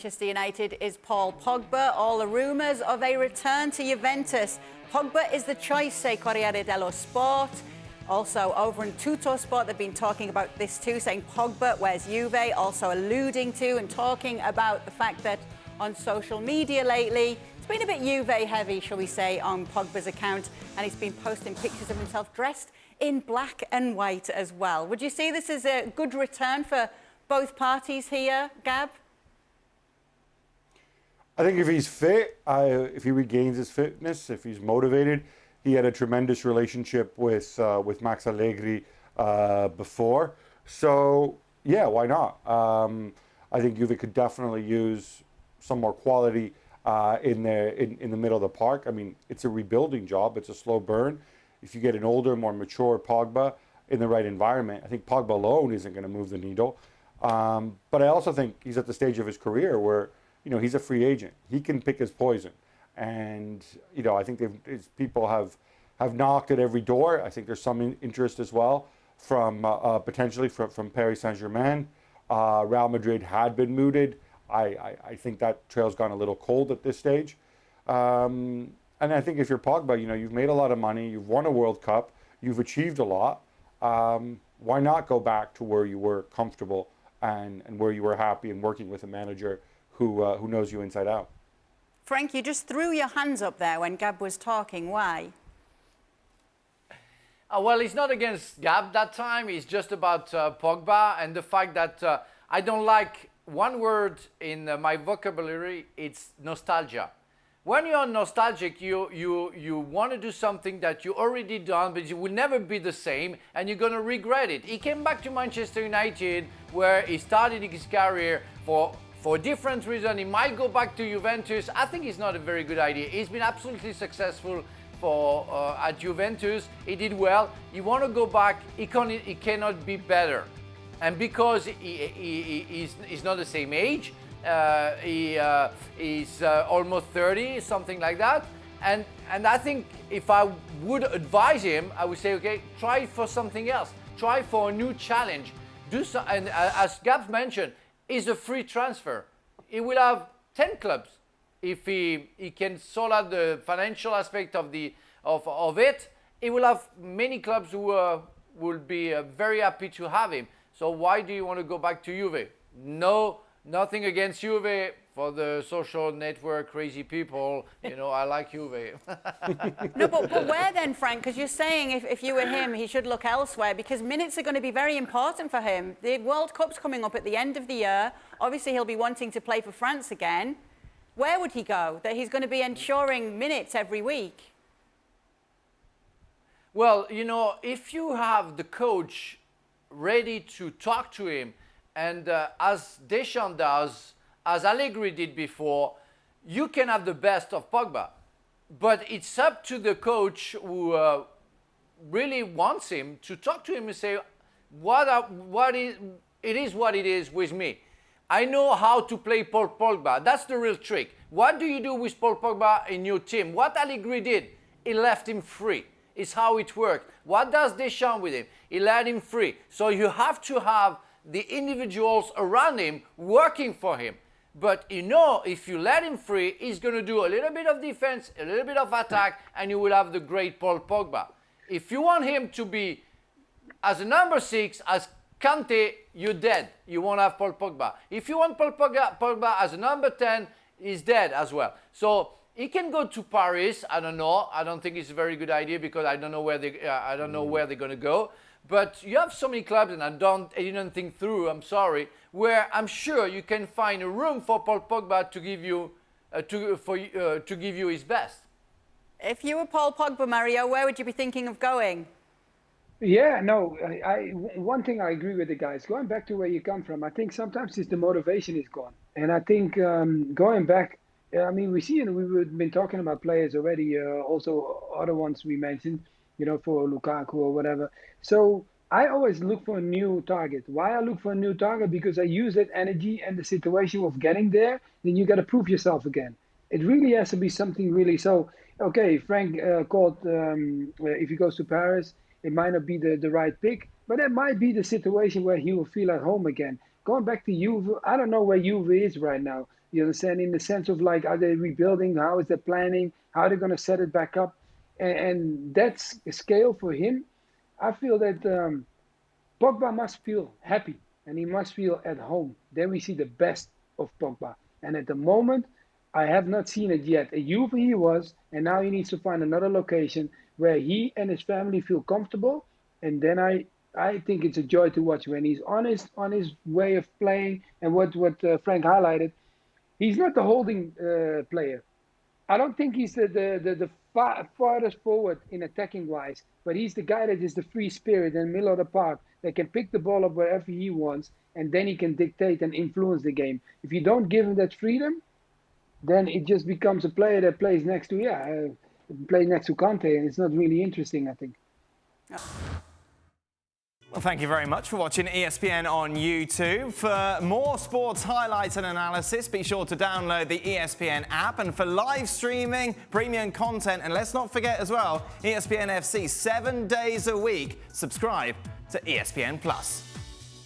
Manchester United is Paul Pogba. All the rumours of a return to Juventus. Pogba is the choice, say Corriere dello Sport. Also, over in Tuttosport, they've been talking about this too, saying Pogba, where's Juve? Also alluding to and talking about the fact that on social media lately, it's been a bit Juve-heavy, shall we say, on Pogba's account, and he's been posting pictures of himself dressed in black and white as well. Would you see this as a good return for both parties here, Gab? I think if he's fit, if he regains his fitness, if he's motivated, he had a tremendous relationship with Max Allegri before. So yeah, why not? I think Juve could definitely use some more quality in the middle of the park. I mean, it's a rebuilding job. It's a slow burn. If you get an older, more mature Pogba in the right environment, I think Pogba alone isn't going to move the needle. But I also think he's at the stage of his career where, you know, he's a free agent. He can pick his poison. And, you know, I think people have knocked at every door. I think there's some interest as well from potentially from Paris SaintGermain. Real Madrid had been mooted. I think that trail's gone a little cold at this stage. And I think if you're Pogba, you know, you've made a lot of money, you've won a World Cup, you've achieved a lot. Why not go back to where you were comfortable and where you were happy and working with a manager who knows you inside out? Frank, you just threw your hands up there when Gab was talking. Why? Well, it's not against Gab that time. It's just about Pogba and the fact that I don't like one word in my vocabulary. It's nostalgia. When you're nostalgic, you want to do something that you already done, but it will never be the same, and you're going to regret it. He came back to Manchester United, where he started his career for different reasons. He might go back to Juventus. I think it's not a very good idea. He's been absolutely successful at Juventus. He did well. You want to go back, he cannot be better. And because he's not the same age, he's almost 30, something like that. And I think if I would advise him, I would say, okay, try for something else. Try for a new challenge. And as Gab mentioned, it's a free transfer. He will have 10 clubs if he can sort out the financial aspect of it. He will have many clubs who will be very happy to have him. So why do you want to go back to Juve? No, nothing against Juve. For the social network crazy people, you know, I like Juve. No, but where then, Frank? Because you're saying if you were him, he should look elsewhere because minutes are going to be very important for him. The World Cup's coming up at the end of the year. Obviously, he'll be wanting to play for France again. Where would he go that he's going to be ensuring minutes every week? Well, you know, if you have the coach ready to talk to him, and as Deschamps does, as Allegri did before, you can have the best of Pogba. But it's up to the coach who really wants him to talk to him and say, it is what it is with me. I know how to play Paul Pogba. That's the real trick. What do you do with Paul Pogba in your team? What Allegri did, he left him free. It's how it worked. What does Deschamps with him? He let him free. So you have to have the individuals around him working for him. But you know, if you let him free, he's going to do a little bit of defense, a little bit of attack, and you will have the great Paul Pogba. If you want him to be as a number 6, as Kante, you're dead. You won't have Paul Pogba. If you want Paul Pogba as a number 10, he's dead as well. So he can go to Paris. I don't know. I don't think it's a very good idea because I don't know where they're going to go. But you have so many clubs, and I didn't think through. I'm sorry. Where I'm sure you can find a room for Paul Pogba to give you to give you his best. If you were Paul Pogba, Mario, where would you be thinking of going? Yeah, no, one thing I agree with the guys. Going back to where you come from, I think sometimes it's the motivation is gone. And I think going back, I mean, we've been talking about players already, also other ones we mentioned, you know, for Lukaku or whatever. So I always look for a new target. Why I look for a new target? Because I use that energy and the situation of getting there. Then you got to prove yourself again. It really has to be something really. So, okay, Frank called, if he goes to Paris, it might not be the right pick, but that might be the situation where he will feel at home again. Going back to Juve, I don't know where Juve is right now. You understand? In the sense of like, are they rebuilding? How is their planning? How are they going to set it back up? And that's a scale for him. I feel that Pogba must feel happy and he must feel at home. Then we see the best of Pogba. And at the moment, I have not seen it yet. At Juve he was, and now he needs to find another location where he and his family feel comfortable. And then I think it's a joy to watch when he's honest on his way of playing. And what Frank highlighted, he's not the holding player. I don't think he's the farthest forward in attacking wise, but he's the guy that is the free spirit in the middle of the park that can pick the ball up wherever he wants, and then he can dictate and influence the game. If you don't give him that freedom, then it just becomes a player that plays next to plays next to Kante, and it's not really interesting, I think. Well, thank you very much for watching ESPN on YouTube. For more sports highlights and analysis, be sure to download the ESPN app. And for live streaming, premium content, and let's not forget as well, ESPN FC 7 days a week. Subscribe to ESPN+.